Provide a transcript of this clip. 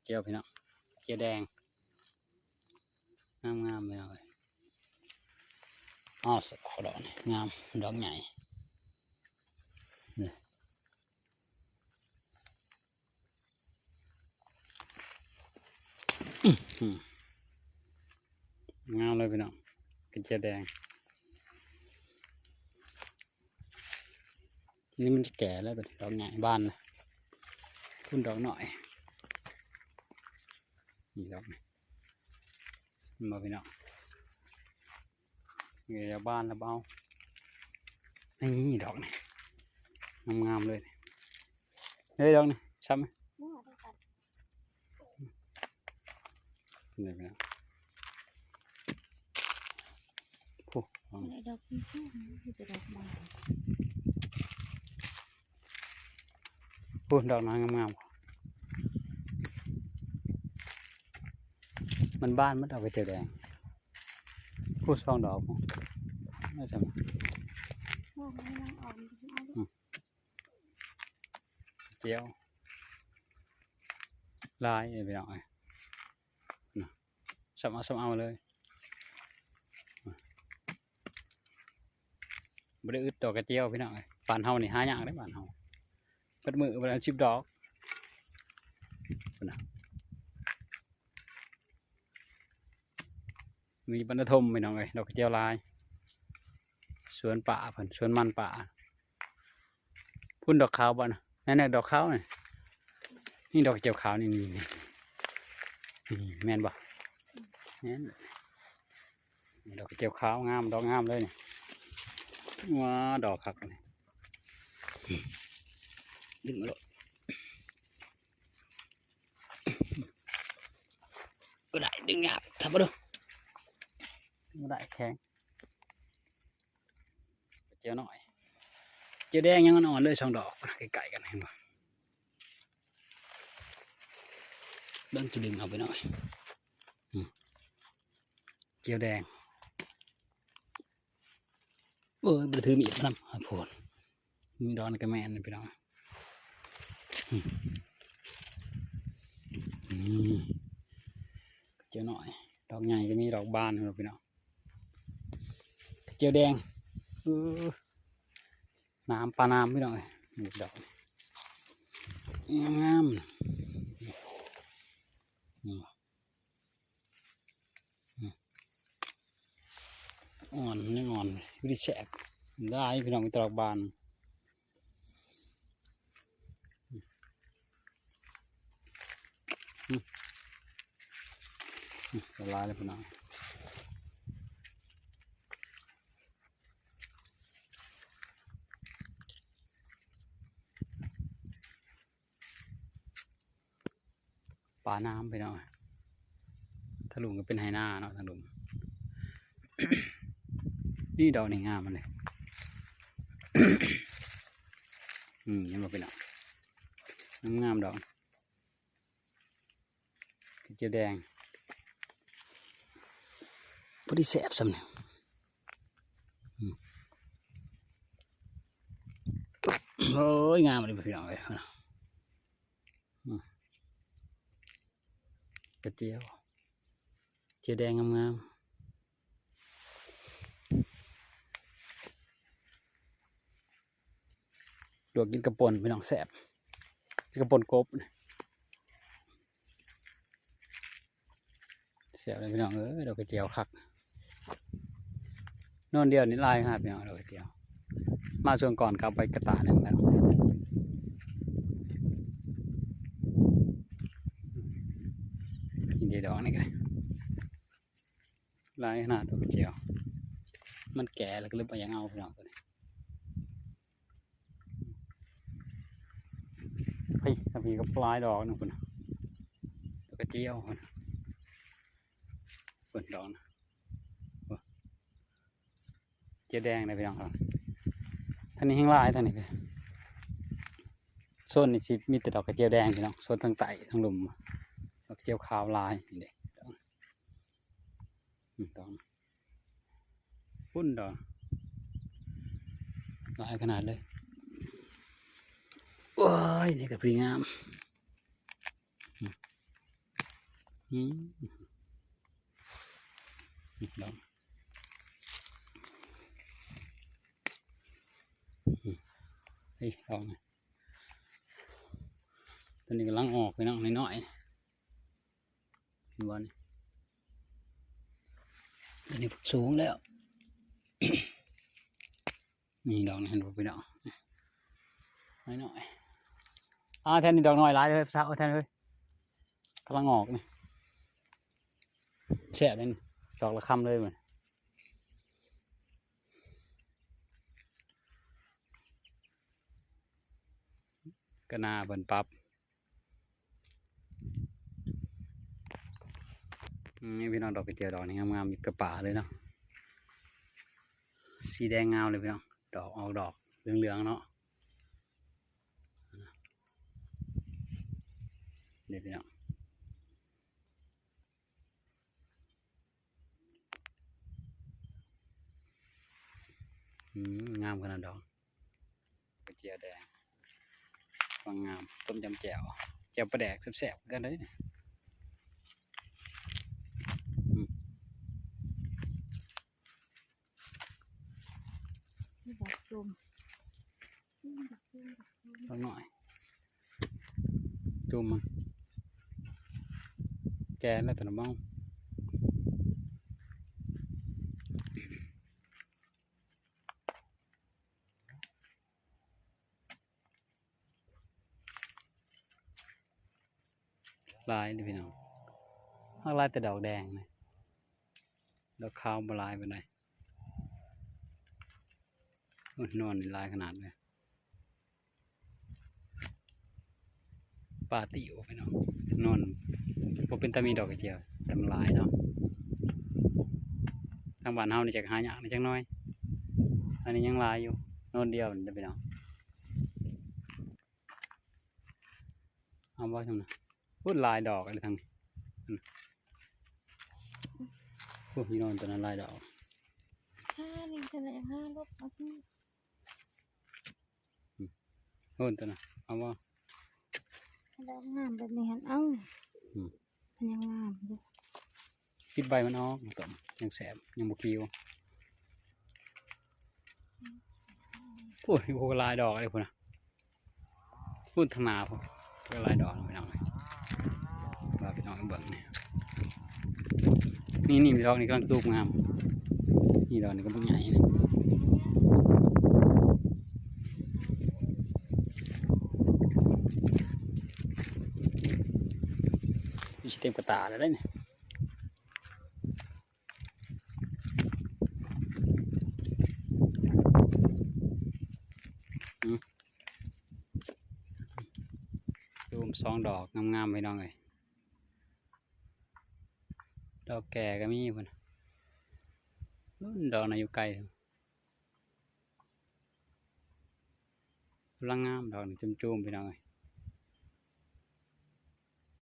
เจียวพี่น้องเจียวแดงงามเลยอ๋อสะดอกนี่งามดอกใหญ่นี่งามเลยพี่น้องเป็นเจียวแดงนี่มันจะแก่แล้วเป็นดอกใหญ่บานเลยพุ่นดอกหน่อยนี่ดอกนี่มาพี่น้องนี่จะบานแล้วเบานี่ดอกนี่งามเลยเฮ้ยดอกนี่ช้ำไหมนี่พี่น้องโอ้ดอกนี่คือจะดอกบานพูดดอกน้อยงามๆมันบ้านมันดอกกระเจียวแดงพูดซองดอกไม่ใช่ไหมเจียวลายไปหน่อยสมเอาเลยไม่ได้อึดดอกกระเจียวพี่น้องบ้านเฮานี่หายากได้บ้านเฮาเปิดมือเวลาชิบดอกมีบรรทมพี่น้องดอกกระเจียวลายสวนป่าเพิ่นสวนมันป่าพุ่นดอกขาวบ้านนั่นดอกขาวนี่ดอกกระเจียวขาวนี่แม่นบ่แม่นดอกกระเจียวขาวงามดอกงามเลยนี่ว้าดอกคักนี่ดึงมาเลยก็ได้ดึงหยาบทำมาดูก็ได้แข็งเจียวหน่อยเจียวแดงยังอ่อนเลยสองดอกไก่กันเห็นป่ะเบิ้งจะดึงเอาไปหน่อยเจียวแดงบถือมีดน้ำผลมีดอนกระแมนไปน้องเจียวหน่อยดอกใหญ่ก็มีดอกบานครับพี่น้องเจียวแดงน้ำปลาน้ำพี่น้องนี่ดอกงามอ่อนยังอ่อนวิธีแฉกได้พี่น้องมีดอกบานละลายเลยพี่น้องปลาน้ำไปหน่อยถลุงก็เป็นไหหน้าเนาะถลุง นี่ดอกนี่งามมันเลย ยังมาเป็นอ่ะงามดอกเจียวแดงพอดีแสบสำเนี่ยโอ้ยงามเลยพี่น้องเลยกระเจียวเจียวแดงงามดวกกินกระปนพี่น้องแสบกระปนกบแสบเลยพี่น้องดอกกระเจียวคักนอนเดียวนี่ลายครับพี่น้องดอกกระเจียวมาส่วนก่อนกลับไปกระตาหนึ่งแล้วกินเดียวดอกนี่กันลายขนาดดอกกระเจียวมันแก่แล้วก็เลยไปยังเอาพี่น้องตัวนี้พี่ก็ปลายดอกนะคุณดอกกระเจียวคุณเปิดดอกนะเจียวแดงนะพี่น้องครับท่านนี้แห้งลายท่านนี้เลยโซนนี้มีแต่ดอกกระเจียวแดงพี่น้องโซนทางใต้ทางลุ่มดอกกระเจียวขาวลายนี่เด็กดอกพุ่นดอกลายขนาดเลยว้ายนี่ก็พรีงาม อืมนี่ดอกเฮ้ยดอกนี่ตัวนี้กำลังออกไปน้องน้อยๆเห็นบ่นี่ตัวนี้สูงแล้ว นี่ดอกนี่เห็นบ่พี่น้องน้อยๆแทนนี่ดอกน้อยหลายเลยสาวแทนเลยกำลังออกนี่แฉะเลยนี่ดอกละคำเลยเหมือนกระนาเบิ่นปับนี่พี่น้องดอกกระเจียวดอกนี่งามๆมีกระป๋าเลยเนาะสีแดงงามเลยพี่น้องดอกออกดอกเหลืองๆเนาะเดี๋ยวพี่น้องงามขนาดดอกกระเจียวแดงฟังงามต้มยำแจ่วแจ่วปลาแดกแซ่บๆกันเลยเนี่ย นี่ดอกจุ่มดอกจุ่มดอกจุ่ม สักหน่อยจุ่มมันแกแล้วแต่ละบ้องลายเลยพี่น้องข้างลายแต่ดอกแดงเลยดอกขาวบลายไปไหนนอนในลายขนาดเลยปาติโอพี่น้องนอนผมเป็นตามีดอกกระเจียวแต่มันลายเนาะทางบ้านเฮานี่จะหายากนี่จังน้อยอันนี้ยังลายอยู่นอนเดียวนี่พี่น้องเอาไว้ทำนะพูดลายดอกอะไรทางนี้พูดพี่นอนตัวนั้นลายดอก นี่จะไหนลบเอาที่ โน่นตัวน่ะเอาว่า ดอกงามแบบนี้หันเอามันยังงามอยู่ ปิดใบมันออกต้มยังแสบยังบกิวพูดพวกลายดอกอะไรพวกน่ะพูดทางหนาพวกลายดอกไปน้องเลยว่าไปน้องเบิ่งนี่มีดอกนี่กำลังตูบงามนี่ดอกนี่ก็บุ้งใหญ่นะมีเต็มกระตาเลยได้เนี่ยตูม2 ดอกงามๆไปน้องเลยดอกแก่ก็มีพุ่นนู่นดอกน่ะอยู่ไกลกำลังงามดอกนี่จุ่มๆไปน้องเลย